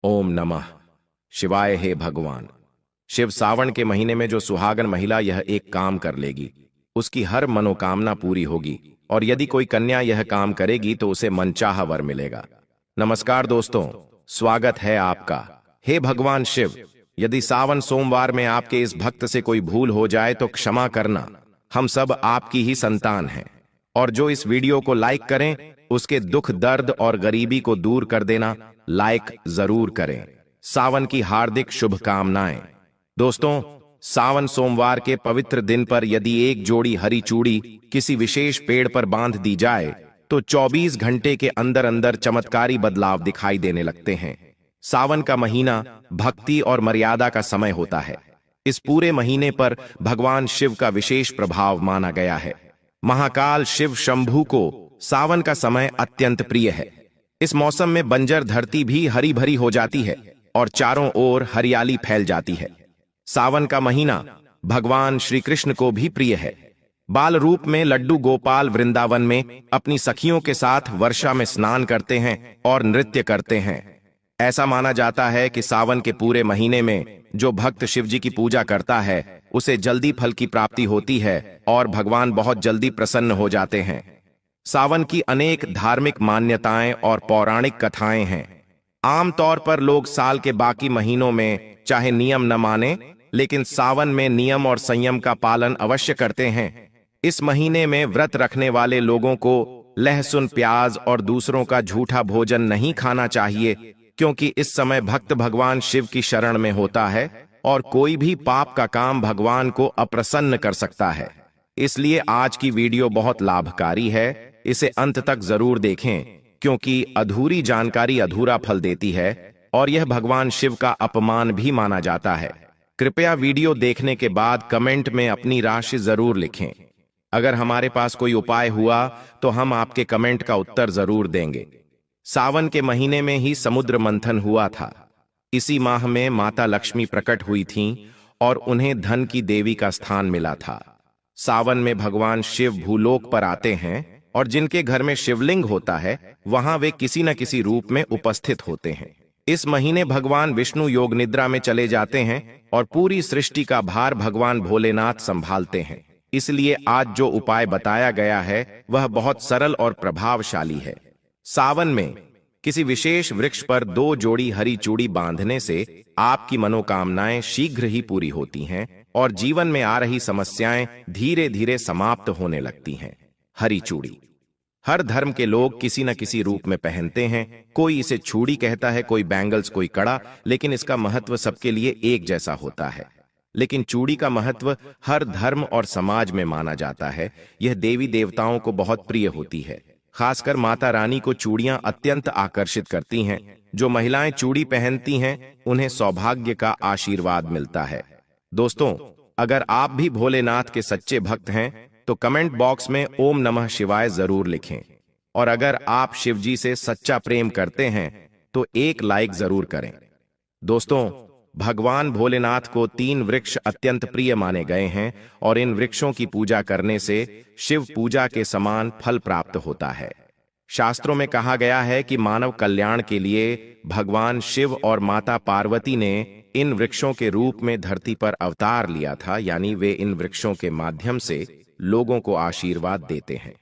ओम नमः शिवाय। हे भगवान शिव, सावन के महीने में जो सुहागन महिला यह एक काम कर लेगी उसकी हर मनोकामना पूरी होगी, और यदि कोई कन्या यह काम करेगी तो उसे मनचाहा वर मिलेगा। नमस्कार दोस्तों, स्वागत है आपका। हे भगवान शिव, यदि सावन सोमवार में आपके इस भक्त से कोई भूल हो जाए तो क्षमा करना, हम सब आपकी ही संतान हैं। और जो इस वीडियो को लाइक करें उसके दुख दर्द और गरीबी को दूर कर देना, लाइक जरूर करें। सावन की हार्दिक शुभकामनाएं। दोस्तों, सावन सोमवार के पवित्र दिन पर यदि एक जोड़ी हरी चूड़ी किसी विशेष पेड़ पर बांध दी जाए तो 24 घंटे के अंदर अंदर चमत्कारी बदलाव दिखाई देने लगते हैं। सावन का महीना भक्ति और मर्यादा का समय होता है। इस पूरे महीने पर भगवान शिव का विशेष प्रभाव माना गया है। महाकाल शिव शंभू को सावन का समय अत्यंत प्रिय है। इस मौसम में बंजर धरती भी हरी भरी हो जाती है और चारों ओर हरियाली फैल जाती है। सावन का महीना भगवान श्री कृष्ण को भी प्रिय है। बाल रूप में लड्डू गोपाल वृंदावन में अपनी सखियों के साथ वर्षा में स्नान करते हैं और नृत्य करते हैं। ऐसा माना जाता है कि सावन के पूरे महीने में जो भक्त शिव जी की पूजा करता है उसे जल्दी फल की प्राप्ति होती है और भगवान बहुत जल्दी प्रसन्न हो जाते हैं। सावन की अनेक धार्मिक मान्यताएं और पौराणिक कथाएं हैं। आमतौर पर लोग साल के बाकी महीनों में चाहे नियम न माने, लेकिन सावन में नियम और संयम का पालन अवश्य करते हैं। इस महीने में व्रत रखने वाले लोगों को लहसुन, प्याज और दूसरों का झूठा भोजन नहीं खाना चाहिए, क्योंकि इस समय भक्त भगवान शिव की शरण में होता है और कोई भी पाप का काम भगवान को अप्रसन्न कर सकता है। इसलिए आज की वीडियो बहुत लाभकारी है, इसे अंत तक जरूर देखें, क्योंकि अधूरी जानकारी अधूरा फल देती है और यह भगवान शिव का अपमान भी माना जाता है। कृपया वीडियो देखने के बाद कमेंट में अपनी राशि जरूर लिखें। अगर हमारे पास कोई उपाय हुआ तो हम आपके कमेंट का उत्तर जरूर देंगे। सावन के महीने में ही समुद्र मंथन हुआ था। इसी माह में माता लक्ष्मी प्रकट हुई थीं और उन्हें धन की देवी का स्थान मिला था। सावन में भगवान शिव भूलोक पर आते हैं और जिनके घर में शिवलिंग होता है वहां वे किसी न किसी रूप में उपस्थित होते हैं। इस महीने भगवान विष्णु योग निद्रा में चले जाते हैं और पूरी सृष्टि का भार भगवान भोलेनाथ संभालते हैं। इसलिए आज जो उपाय बताया गया है वह बहुत सरल और प्रभावशाली है। सावन में किसी विशेष वृक्ष पर 2 जोड़ी हरी चूड़ी बांधने से आपकी मनोकामनाएं शीघ्र ही पूरी होती हैं और जीवन में आ रही समस्याएं धीरे धीरे समाप्त होने लगती हैं। हरी चूड़ी हर धर्म के लोग किसी न किसी रूप में पहनते हैं। कोई इसे चूड़ी कहता है, कोई बैंगल्स, कोई कड़ा, लेकिन इसका महत्व सबके लिए एक जैसा होता है। लेकिन चूड़ी का महत्व हर धर्म और समाज में माना जाता है। यह देवी देवताओं को बहुत प्रिय होती है। खासकर माता रानी को चूड़ियां अत्यंत आकर्षित करती हैं। जो महिलाएं चूड़ी पहनती हैं उन्हें सौभाग्य का आशीर्वाद मिलता है। दोस्तों, अगर आप भी भोलेनाथ के सच्चे भक्त हैं तो कमेंट बॉक्स में ओम नमः शिवाय जरूर लिखें। और अगर आप शिव जी से सच्चा प्रेम करते हैं तो एक लाइक जरूर करें। दोस्तों, भगवान भोलेनाथ को 3 वृक्ष अत्यंत प्रिय माने गए हैं और इन वृक्षों की पूजा करने से शिव पूजा के समान फल प्राप्त होता है। शास्त्रों में कहा गया है कि मानव कल्याण के लिए भगवान शिव और माता पार्वती ने इन वृक्षों के रूप में धरती पर अवतार लिया था, यानी वे इन वृक्षों के माध्यम से लोगों को आशीर्वाद देते हैं।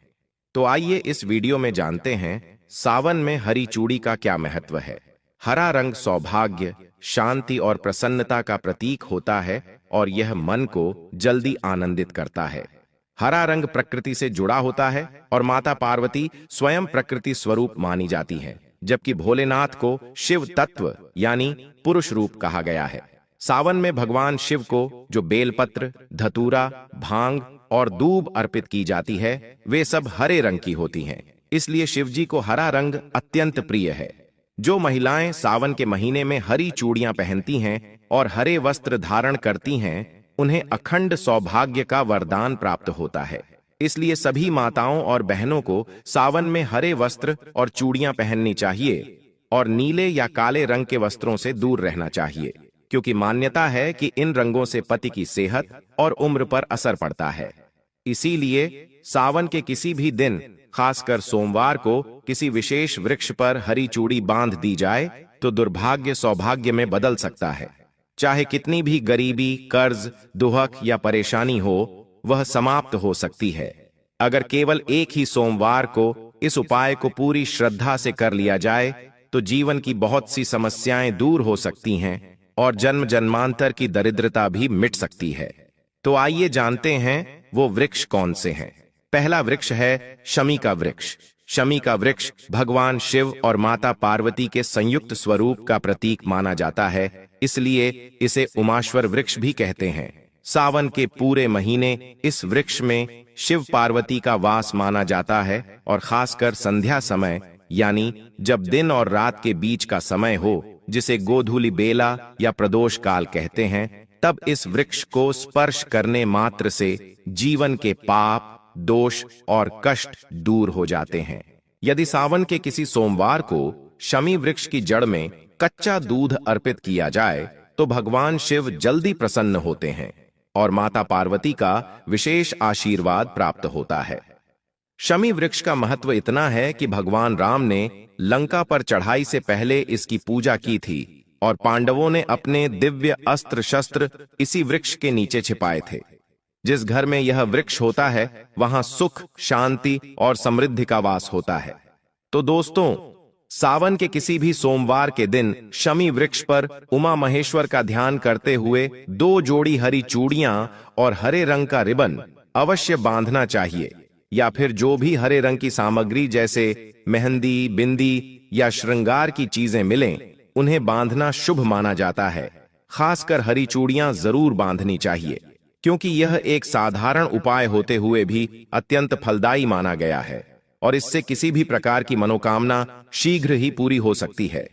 तो आइए इस वीडियो में जानते हैं सावन में हरी चूड़ी का क्या महत्व है। हरा रंग सौभाग्य, शांति और प्रसन्नता का प्रतीक होता है और यह मन को जल्दी आनंदित करता है। हरा रंग प्रकृति से जुड़ा होता है और माता पार्वती स्वयं प्रकृति स्वरूप मानी जाती है, जबकि भोलेनाथ को शिव तत्व यानी पुरुष रूप कहा गया है। सावन में भगवान शिव को जो बेलपत्र, धतूरा, भांग और दूब अर्पित की जाती है वे सब हरे रंग की होती हैं। इसलिए शिव जी को हरा रंग अत्यंत प्रिय है। जो महिलाएं सावन के महीने में हरी चूड़ियां पहनती हैं और हरे वस्त्र धारण करती हैं उन्हें अखंड सौभाग्य का वरदान प्राप्त होता है। इसलिए सभी माताओं और बहनों को सावन में हरे वस्त्र और चूड़ियां पहननी चाहिए और नीले या काले रंग के वस्त्रों से दूर रहना चाहिए, क्योंकि मान्यता है कि इन रंगों से पति की सेहत और उम्र पर असर पड़ता है। इसीलिए सावन के किसी भी दिन, खासकर सोमवार को, किसी विशेष वृक्ष पर हरी चूड़ी बांध दी जाए तो दुर्भाग्य सौभाग्य में बदल सकता है। चाहे कितनी भी गरीबी, कर्ज, दुहक या परेशानी हो, वह समाप्त हो सकती है। अगर केवल एक ही सोमवार को इस उपाय को पूरी श्रद्धा से कर लिया जाए तो जीवन की बहुत सी समस्याएं दूर हो सकती हैं और जन्म जन्मांतर की दरिद्रता भी मिट सकती है। तो आइए जानते हैं वो वृक्ष कौन से हैं। पहला वृक्ष है शमी का वृक्ष। शमी का वृक्ष भगवान शिव और माता पार्वती के संयुक्त स्वरूप का प्रतीक माना जाता है, इसलिए इसे उमाश्वर वृक्ष भी कहते हैं। सावन के पूरे महीने इस वृक्ष में शिव पार्वती का वास माना जाता है और खासकर संध्या समय, यानी जब दिन और रात के बीच का समय हो, जिसे गोधूलि बेला या प्रदोष काल कहते हैं, तब इस वृक्ष को स्पर्श करने मात्र से जीवन के पाप, दोष और कष्ट दूर हो जाते हैं। यदि सावन के किसी सोमवार को शमी वृक्ष की जड़ में कच्चा दूध अर्पित किया जाए तो भगवान शिव जल्दी प्रसन्न होते हैं और माता पार्वती का विशेष आशीर्वाद प्राप्त होता है। शमी वृक्ष का महत्व इतना है कि भगवान राम ने लंका पर चढ़ाई से पहले इसकी पूजा की थी और पांडवों ने अपने दिव्य अस्त्र शस्त्र इसी वृक्ष के नीचे छिपाए थे। जिस घर में यह वृक्ष होता है वहां सुख, शांति और समृद्धि का वास होता है। तो दोस्तों, सावन के किसी भी सोमवार के दिन शमी वृक्ष पर उमा महेश्वर का ध्यान करते हुए 2 जोड़ी हरी चूड़ियां और हरे रंग का रिबन अवश्य बांधना चाहिए, या फिर जो भी हरे रंग की सामग्री जैसे मेहंदी, बिंदी या श्रृंगार की चीजें मिलें, उन्हें बांधना शुभ माना जाता है। खासकर हरी चूड़ियां जरूर बांधनी चाहिए, क्योंकि यह एक साधारण उपाय होते हुए भी अत्यंत फलदायी माना गया है और इससे किसी भी प्रकार की मनोकामना शीघ्र ही पूरी हो सकती है।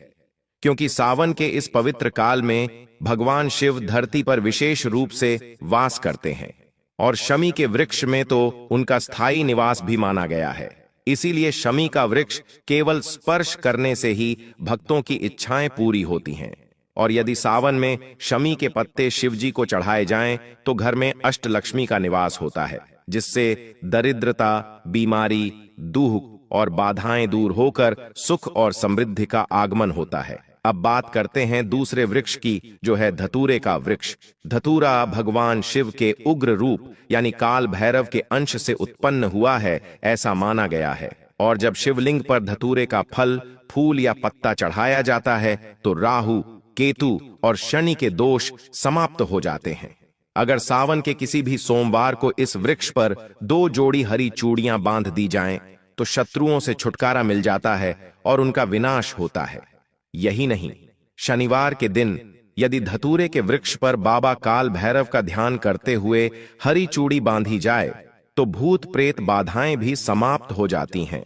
क्योंकि सावन के इस पवित्र काल में भगवान शिव धरती पर विशेष रूप से वास करते हैं और शमी के वृक्ष में तो उनका स्थायी निवास भी माना गया है। इसीलिए शमी का वृक्ष केवल स्पर्श करने से ही भक्तों की इच्छाएं पूरी होती हैं। और यदि सावन में शमी के पत्ते शिवजी को चढ़ाए जाएं तो घर में अष्टलक्ष्मी का निवास होता है, जिससे दरिद्रता, बीमारी, दुख और बाधाएं दूर होकर सुख और समृद्धि का आगमन होता है। अब बात करते हैं दूसरे वृक्ष की, जो है धतूरे का वृक्ष। धतूरा भगवान शिव के उग्र रूप यानी काल भैरव के अंश से उत्पन्न हुआ है, ऐसा माना गया है। और जब शिवलिंग पर धतूरे का फल, फूल या पत्ता चढ़ाया जाता है तो राहु, केतु और शनि के दोष समाप्त हो जाते हैं। अगर सावन के किसी भी सोमवार को इस वृक्ष पर 2 जोड़ी हरी चूड़ियां बांध दी जाएं तो शत्रुओं से छुटकारा मिल जाता है और उनका विनाश होता है। यही नहीं, शनिवार के दिन यदि धतूरे के वृक्ष पर बाबा काल भैरव का ध्यान करते हुए हरी चूड़ी बांधी जाए तो भूत प्रेत बाधाएं भी समाप्त हो जाती हैं।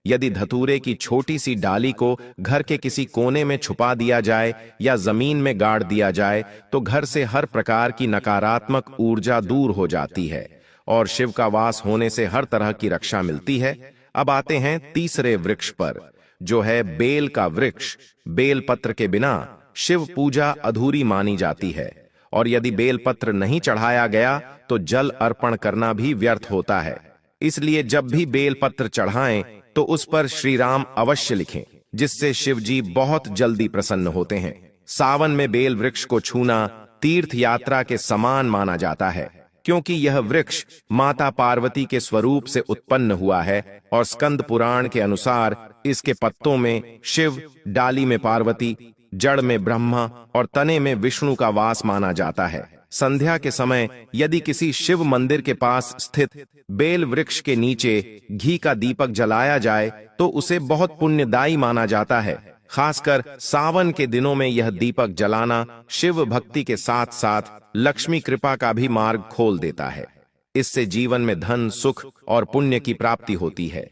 यदि धतूरे की छोटी सी डाली को घर के किसी कोने में छुपा दिया जाए या जमीन में गाड़ दिया जाए तो घर से हर प्रकार की नकारात्मक ऊर्जा दूर हो जाती है और शिव का वास होने से हर तरह की रक्षा मिलती है। अब आते हैं तीसरे वृक्ष पर, जो है बेल का वृक्ष। बेल पत्र के बिना शिव पूजा अधूरी मानी जाती है और यदि बेल पत्र नहीं चढ़ाया गया तो जल अर्पण करना भी व्यर्थ होता है। इसलिए जब भी बेल पत्र चढ़ाएं तो उस पर श्री राम अवश्य लिखें, जिससे शिव जी बहुत जल्दी प्रसन्न होते हैं। सावन में बेल वृक्ष को छूना तीर्थ यात्रा के समान माना जाता है, क्योंकि यह वृक्ष माता पार्वती के स्वरूप से उत्पन्न हुआ है और स्कंद पुराण के अनुसार इसके पत्तों में शिव, डाली में पार्वती, जड़ में ब्रह्मा और तने में विष्णु का वास माना जाता है। संध्या के समय यदि किसी शिव मंदिर के पास स्थित बेल वृक्ष के नीचे घी का दीपक जलाया जाए तो उसे बहुत पुण्यदायी माना जाता है। खासकर सावन के दिनों में यह दीपक जलाना शिव भक्ति के साथ साथ लक्ष्मी कृपा का भी मार्ग खोल देता है। इससे जीवन में धन, सुख और पुण्य की प्राप्ति होती है।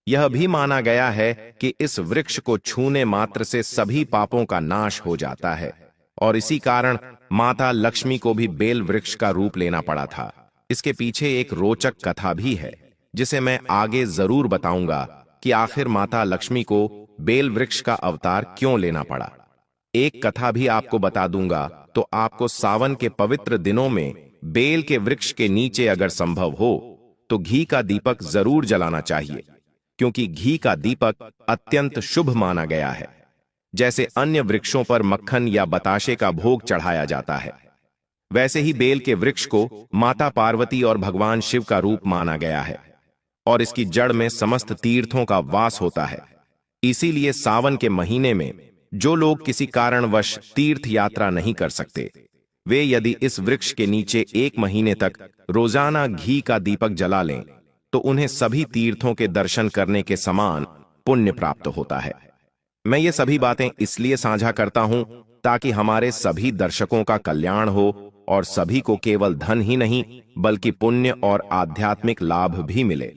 यह भी माना गया है कि इस वृक्ष को छूने मात्र से सभी पापों का नाश हो जाता है और इसी कारण माता लक्ष्मी को भी बेल वृक्ष का रूप लेना पड़ा था। इसके पीछे एक रोचक कथा भी है, जिसे मैं आगे जरूर बताऊंगा कि आखिर माता लक्ष्मी को बेल वृक्ष का अवतार क्यों लेना पड़ा। एक कथा भी आपको बता दूंगा, तो आपको सावन के पवित्र दिनों में बेल के वृक्ष के नीचे अगर संभव हो तो घी का दीपक जरूर जलाना चाहिए, क्योंकि घी का दीपक अत्यंत शुभ माना गया है। जैसे अन्य वृक्षों पर मक्खन या बताशे का भोग चढ़ाया जाता है, वैसे ही बेल के वृक्ष को माता पार्वती और भगवान शिव का रूप माना गया है और इसकी जड़ में समस्त तीर्थों का वास होता है। इसीलिए सावन के महीने में जो लोग किसी कारणवश तीर्थ यात्रा नहीं कर सकते, वे यदि इस वृक्ष के नीचे 1 महीने तक रोजाना घी का दीपक जला लें तो उन्हें सभी तीर्थों के दर्शन करने के समान पुण्य प्राप्त होता है। मैं ये सभी बातें इसलिए साझा करता हूं ताकि हमारे सभी दर्शकों का कल्याण हो और सभी को केवल धन ही नहीं बल्कि पुण्य और आध्यात्मिक लाभ भी मिले,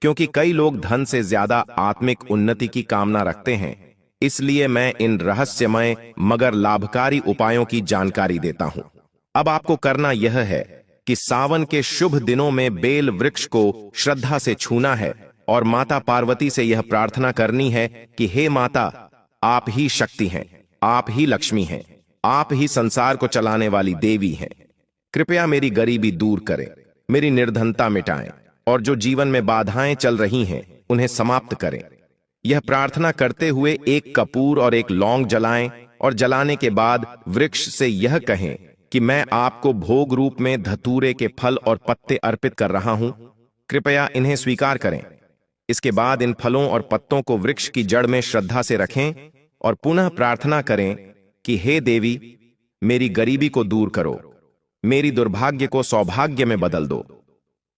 क्योंकि कई लोग धन से ज्यादा आत्मिक उन्नति की कामना रखते हैं। इसलिए मैं इन रहस्यमय मगर लाभकारी उपायों की जानकारी देता हूं। अब आपको करना यह है कि सावन के शुभ दिनों में बेल वृक्ष को श्रद्धा से छूना है और माता पार्वती से यह प्रार्थना करनी है कि हे माता, आप ही शक्ति हैं, आप ही लक्ष्मी हैं, आप ही संसार को चलाने वाली देवी हैं। कृपया मेरी गरीबी दूर करें, मेरी निर्धनता मिटाएं और जो जीवन में बाधाएं चल रही हैं उन्हें समाप्त करें। यह प्रार्थना करते हुए 1 कपूर और 1 लौंग जलाएं और जलाने के बाद वृक्ष से यह कहें कि मैं आपको भोग रूप में धतूरे के फल और पत्ते अर्पित कर रहा हूं, कृपया इन्हें स्वीकार करें। इसके बाद इन फलों और पत्तों को वृक्ष की जड़ में श्रद्धा से रखें और पुनः प्रार्थना करें कि हे देवी, मेरी गरीबी को दूर करो, मेरी दुर्भाग्य को सौभाग्य में बदल दो,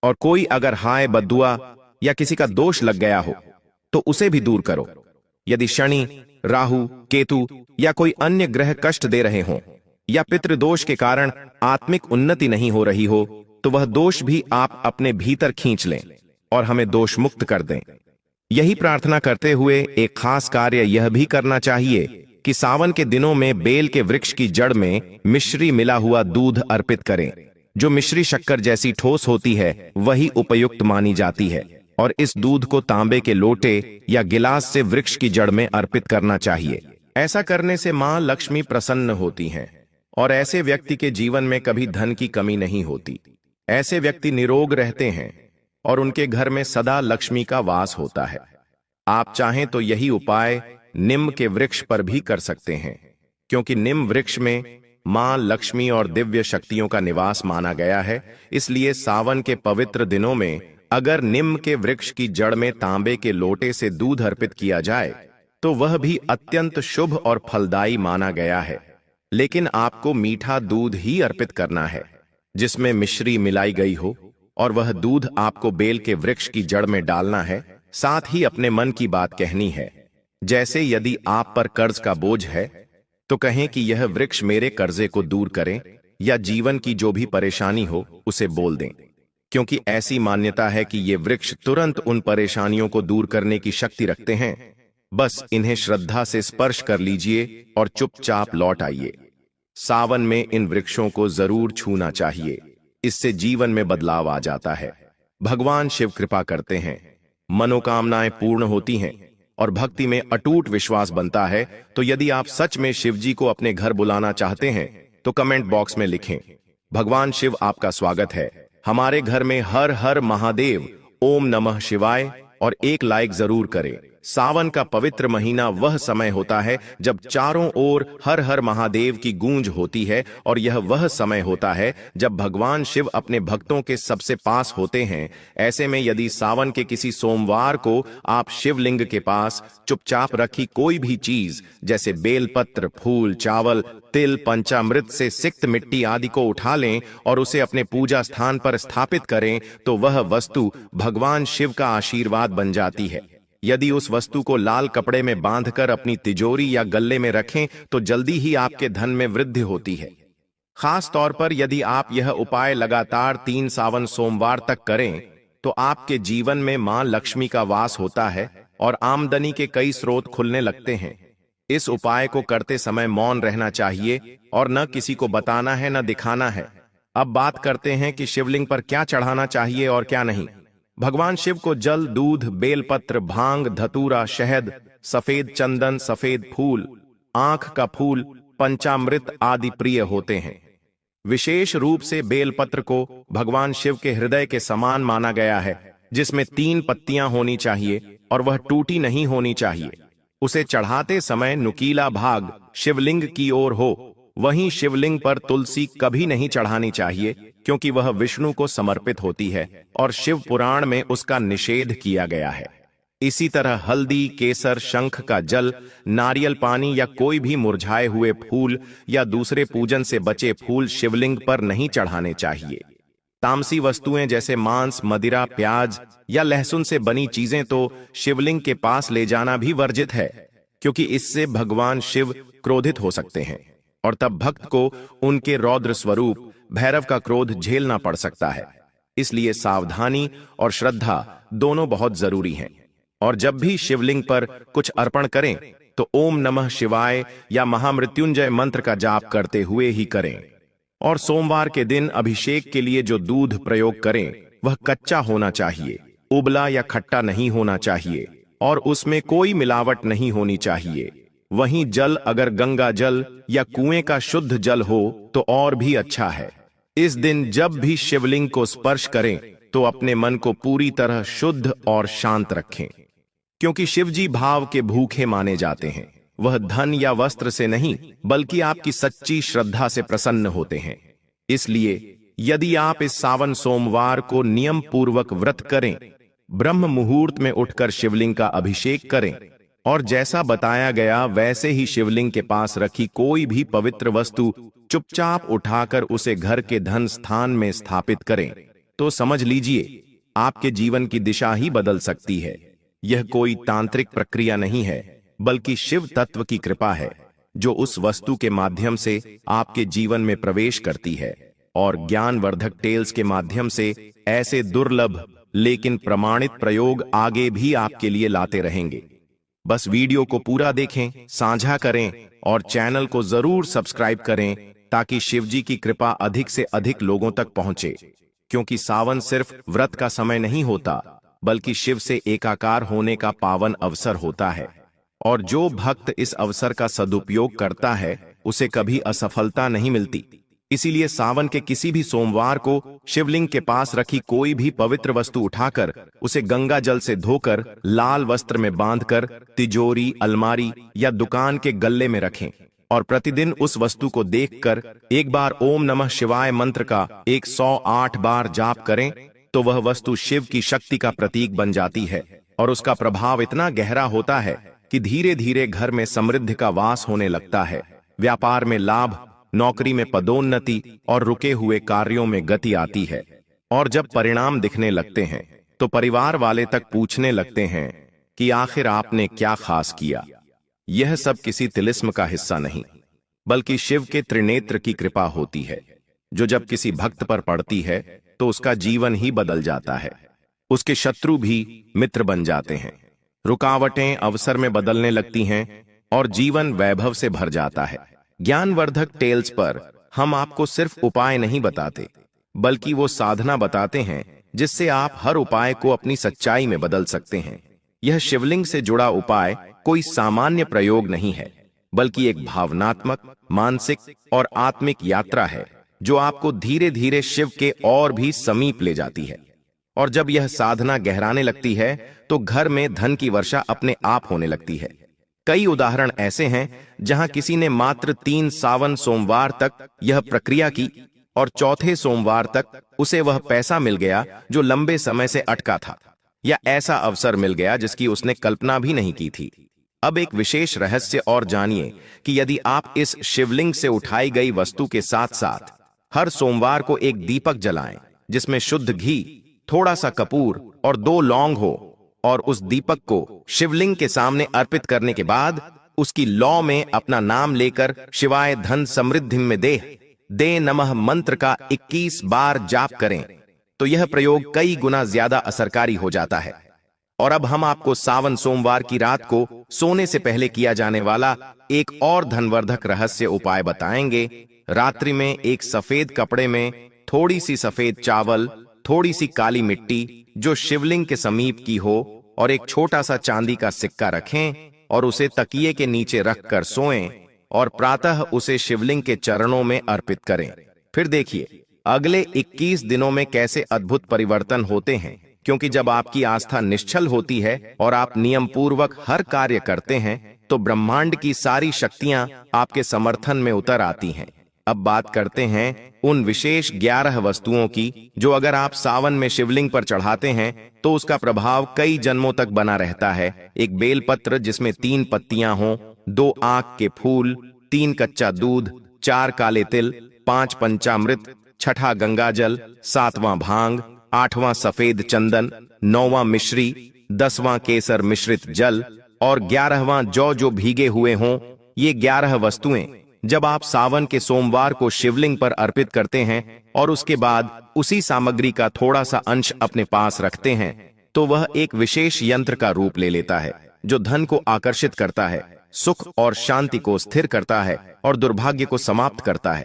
और कोई अगर हाय बद्दुआ या किसी का दोष लग गया हो तो उसे भी दूर करो। यदि शनि, राहु, केतु या कोई अन्य ग्रह कष्ट दे रहे हों या पितृदोष के कारण आत्मिक उन्नति नहीं हो रही हो तो वह दोष भी आप अपने भीतर खींच लें और हमें दोष मुक्त कर दें। यही प्रार्थना करते हुए एक खास कार्य यह भी करना चाहिए कि सावन के दिनों में बेल के वृक्ष की जड़ में मिश्री मिला हुआ दूध अर्पित करें। जो मिश्री शक्कर जैसी ठोस होती है वही उपयुक्त मानी जाती है और इस दूध को तांबे के लोटे या गिलास से वृक्ष की जड़ में अर्पित करना चाहिए। ऐसा करने से मां लक्ष्मी प्रसन्न होती हैं और ऐसे व्यक्ति के जीवन में कभी धन की कमी नहीं होती। ऐसे व्यक्ति निरोग रहते हैं और उनके घर में सदा लक्ष्मी का वास होता है। आप चाहें तो यही उपाय नीम के वृक्ष पर भी कर सकते हैं, क्योंकि नीम वृक्ष में मां लक्ष्मी और दिव्य शक्तियों का निवास माना गया है। इसलिए सावन के पवित्र दिनों में अगर नीम के वृक्ष की जड़ में तांबे के लोटे से दूध अर्पित किया जाए तो वह भी अत्यंत शुभ और फलदायी माना गया है। लेकिन आपको मीठा दूध ही अर्पित करना है जिसमें मिश्री मिलाई गई हो, और वह दूध आपको बेल के वृक्ष की जड़ में डालना है। साथ ही अपने मन की बात कहनी है। जैसे यदि आप पर कर्ज का बोझ है तो कहें कि यह वृक्ष मेरे कर्जे को दूर करें, या जीवन की जो भी परेशानी हो उसे बोल दें, क्योंकि ऐसी मान्यता है कि ये वृक्ष तुरंत उन परेशानियों को दूर करने की शक्ति रखते हैं। बस इन्हें श्रद्धा से स्पर्श कर लीजिए और चुपचाप लौट आइए। सावन में इन वृक्षों को जरूर छूना चाहिए, इससे जीवन में बदलाव आ जाता है। भगवान शिव कृपा करते हैं, मनोकामनाएं पूर्ण होती हैं और भक्ति में अटूट विश्वास बनता है। तो यदि आप सच में शिव जी को अपने घर बुलाना चाहते हैं तो कमेंट बॉक्स में लिखें, भगवान शिव आपका स्वागत है, हमारे घर में हर हर महादेव, ओम नमः शिवाय, और एक लाइक जरूर करें। सावन का पवित्र महीना वह समय होता है जब चारों ओर हर हर महादेव की गूंज होती है, और यह वह समय होता है जब भगवान शिव अपने भक्तों के सबसे पास होते हैं। ऐसे में यदि सावन के किसी सोमवार को आप शिवलिंग के पास चुपचाप रखी कोई भी चीज जैसे बेलपत्र, फूल, चावल, तिल, पंचामृत से सिक्त मिट्टी आदि को उठा लें और उसे अपने पूजा स्थान पर स्थापित करें तो वह वस्तु भगवान शिव का आशीर्वाद बन जाती है। यदि उस वस्तु को लाल कपड़े में बांधकर अपनी तिजोरी या गल्ले में रखें तो जल्दी ही आपके धन में वृद्धि होती है। खास तौर पर यदि आप यह उपाय लगातार 3 सावन सोमवार तक करें तो आपके जीवन में मां लक्ष्मी का वास होता है और आमदनी के कई स्रोत खुलने लगते हैं। इस उपाय को करते समय मौन रहना चाहिए और न किसी को बताना है न दिखाना है। अब बात करते हैं कि शिवलिंग पर क्या चढ़ाना चाहिए और क्या नहीं। भगवान शिव को जल, दूध, बेलपत्र, भांग, धतूरा, शहद, सफेद चंदन, सफेद फूल, आंख का फूल, पंचामृत आदि प्रिय होते हैं। विशेष रूप से बेलपत्र को भगवान शिव के हृदय के समान माना गया है, जिसमें 3 पत्तियां होनी चाहिए और वह टूटी नहीं होनी चाहिए। उसे चढ़ाते समय नुकीला भाग शिवलिंग की ओर हो। वहीं शिवलिंग पर तुलसी कभी नहीं चढ़ानी चाहिए, क्योंकि वह विष्णु को समर्पित होती है और शिव पुराण में उसका निषेध किया गया है। इसी तरह हल्दी, केसर, शंख का जल, नारियल पानी या कोई भी मुरझाए हुए फूल या दूसरे पूजन से बचे फूल शिवलिंग पर नहीं चढ़ाने चाहिए। तामसी वस्तुएं जैसे मांस, मदिरा, प्याज या लहसुन से बनी चीजें तो शिवलिंग के पास ले जाना भी वर्जित है, क्योंकि इससे भगवान शिव क्रोधित हो सकते हैं और तब भक्त को उनके रौद्र स्वरूप भैरव का क्रोध झेलना पड़ सकता है। इसलिए सावधानी और श्रद्धा दोनों बहुत जरूरी हैं। और जब भी शिवलिंग पर कुछ अर्पण करें तो ओम नमः शिवाय या महामृत्युंजय मंत्र का जाप करते हुए ही करें। और सोमवार के दिन अभिषेक के लिए जो दूध प्रयोग करें वह कच्चा होना चाहिए, उबला या खट्टा नहीं होना चाहिए और उसमें कोई मिलावट नहीं होनी चाहिए। वहीं जल अगर गंगा जल या कुएं का शुद्ध जल हो तो और भी अच्छा है। इस दिन जब भी शिवलिंग को स्पर्श करें तो अपने मन को पूरी तरह शुद्ध और शांत रखें, क्योंकि शिवजी भाव के भूखे माने जाते हैं। वह धन या वस्त्र से नहीं बल्कि आपकी सच्ची श्रद्धा से प्रसन्न होते हैं। इसलिए यदि आप इस सावन सोमवार को नियम पूर्वक व्रत करें, ब्रह्म मुहूर्त में उठकर शिवलिंग का अभिषेक करें और जैसा बताया गया वैसे ही शिवलिंग के पास रखी कोई भी पवित्र वस्तु चुपचाप उठाकर उसे घर के धन स्थान में स्थापित करें, तो समझ लीजिए आपके जीवन की दिशा ही बदल सकती है। यह कोई तांत्रिक प्रक्रिया नहीं है, बल्कि शिव तत्व की कृपा है, जो उस वस्तु के माध्यम से आपके जीवन में प्रवेश करती है और ज्ञानवर्धक टेल्स के माध्यम से ऐसे दुर्लभ लेकिन प्रमाणित प्रयोग आगे भी आपके लिए लाते रहेंगे। बस वीडियो को पूरा देखें, साझा करें और चैनल को जरूर सब्सक्राइब करें, ताकि शिवजी की कृपा अधिक से अधिक लोगों तक पहुंचे। क्योंकि सावन सिर्फ व्रत का समय नहीं होता, बल्कि शिव से एकाकार होने का पावन अवसर होता है। और जो भक्त इस अवसर का सदुपयोग करता है उसे कभी असफलता नहीं मिलती। इसीलिए सावन के किसी भी सोमवार को शिवलिंग के पास रखी कोई भी पवित्र वस्तु उठाकर उसे गंगा जल से धोकर लाल वस्त्र में बांधकर तिजोरी, अलमारी या दुकान के गल्ले में रखें और प्रतिदिन उस वस्तु को देखकर एक बार ओम नमः शिवाय मंत्र का 108 बार जाप करें, तो वह वस्तु शिव की शक्ति का प्रतीक बन जाती है और उसका प्रभाव इतना गहरा होता है कि धीरे धीरे घर में समृद्धि का वास होने लगता है। व्यापार में लाभ, नौकरी में पदोन्नति और रुके हुए कार्यों में गति आती है। और जब परिणाम दिखने लगते हैं तो परिवार वाले तक पूछने लगते हैं कि आखिर आपने क्या खास किया। यह सब किसी तिलिस्म का हिस्सा नहीं, बल्कि शिव के त्रिनेत्र की कृपा होती है, जो जब किसी भक्त पर पड़ती है तो उसका जीवन ही बदल जाता है। उसके शत्रु भी मित्र बन जाते हैं, रुकावटें अवसर में बदलने लगती हैं और जीवन वैभव से भर जाता है। ज्ञानवर्धक टेल्स पर हम आपको सिर्फ उपाय नहीं बताते, बल्कि वो साधना बताते हैं जिससे आप हर उपाय को अपनी सच्चाई में बदल सकते हैं। यह शिवलिंग से जुड़ा उपाय कोई सामान्य प्रयोग नहीं है, बल्कि एक भावनात्मक, मानसिक और आत्मिक यात्रा है, जो आपको धीरे धीरे शिव के और भी समीप ले जाती है। और जब यह साधना गहराने लगती है तो घर में धन की वर्षा अपने आप होने लगती है। कई उदाहरण ऐसे हैं जहां किसी ने मात्र 3 सावन सोमवार तक यह प्रक्रिया की और चौथे सोमवार तक उसे वह पैसा मिल गया जो लंबे समय से अटका था, या ऐसा अवसर मिल गया जिसकी उसने कल्पना भी नहीं की थी। अब एक विशेष रहस्य और जानिए कि यदि आप इस शिवलिंग से उठाई गई वस्तु के साथ साथ हर सोमवार को एक दीपक जलाएं, जिसमें शुद्ध घी, थोड़ा सा कपूर और 2 लौंग हो, और उस दीपक को शिवलिंग के सामने अर्पित करने के बाद उसकी लौ में अपना नाम लेकर शिवाय धन समृद्धि में दे नमः मंत्र का 21 बार जाप करें, तो यह प्रयोग कई गुना ज्यादा असरकारी हो जाता है। और अब हम आपको सावन सोमवार की रात को सोने से पहले किया जाने वाला एक और धनवर्धक रहस्य उपाय बताएंगे। रात्रि में एक सफेद कपड़े में थोड़ी सी सफेद चावल, थोड़ी सी काली मिट्टी जो शिवलिंग के समीप की हो और एक छोटा सा चांदी का सिक्का रखें और उसे तकिए के नीचे रखकर सोएं और प्रातः उसे शिवलिंग के चरणों में अर्पित करें। फिर देखिए अगले 21 दिनों में कैसे अद्भुत परिवर्तन होते हैं। क्योंकि जब आपकी आस्था निश्चल होती है और आप नियम पूर्वक हर कार्य करते हैं तो ब्रह्मांड की सारी शक्तियां आपके समर्थन में उतर आती हैं। अब बात करते हैं उन विशेष 11 वस्तुओं की जो अगर आप सावन में शिवलिंग पर चढ़ाते हैं तो उसका प्रभाव कई जन्मों तक बना रहता है। एक बेलपत्र जिसमें 3 पत्तियां हों, 2 आक के फूल, 3 कच्चा दूध, 4 काले तिल, 5 पंचामृत, 6ठा गंगाजल, 7वां भांग, 8वां सफेद चंदन, 9वां मिश्री, 10वां केसर मिश्रित जल और 11वां जौ जो भीगे हुए हों। ये 11 वस्तुएं जब आप सावन के सोमवार को शिवलिंग पर अर्पित करते हैं और उसके बाद उसी सामग्री का थोड़ा सा अंश अपने पास रखते हैं तो वह एक विशेष यंत्र का रूप ले लेता है जो धन को आकर्षित करता है, सुख और शांति को स्थिर करता है और दुर्भाग्य को समाप्त करता है।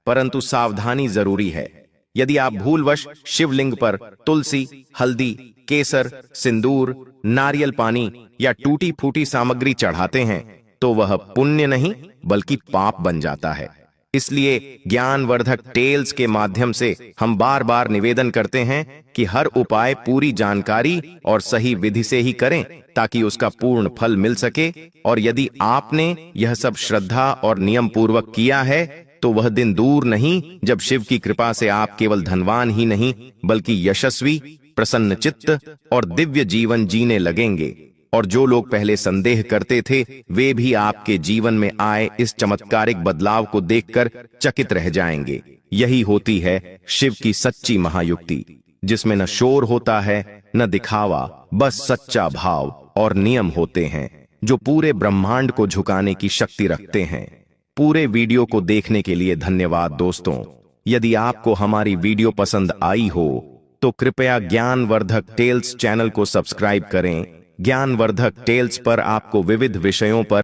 परंतु सावधानी जरूरी है। यदि आप भूलवश शिवलिंग पर तुलसी, हल्दी, केसर, सिंदूर, नारियल पानी या टूटी फूटी सामग्री चढ़ाते हैं तो वह पुण्य नहीं बल्कि पाप बन जाता है। इसलिए ज्ञानवर्धक टेल्स के माध्यम से हम बार बार निवेदन करते हैं कि हर उपाय पूरी जानकारी और सही विधि से ही करें ताकि उसका पूर्ण फल मिल सके। और यदि आपने यह सब श्रद्धा और नियम पूर्वक किया है तो वह दिन दूर नहीं जब शिव की कृपा से आप केवल धनवान ही नहीं बल्कि यशस्वी, प्रसन्नचित्त और दिव्य जीवन जीने लगेंगे। और जो लोग पहले संदेह करते थे वे भी आपके जीवन में आए इस चमत्कारिक बदलाव को देखकर चकित रह जाएंगे। यही होती है शिव की सच्ची महायुक्ति, जिसमें न शोर होता है न दिखावा, बस सच्चा भाव और नियम होते हैं जो पूरे ब्रह्मांड को झुकाने की शक्ति रखते हैं। पूरे वीडियो को देखने के लिए धन्यवाद दोस्तों। यदि आपको हमारी वीडियो पसंद आई हो तो कृपया ज्ञानवर्धक टेल्स चैनल को सब्सक्राइब करें। ज्ञानवर्धक टेल्स पर आपको विविध विषयों पर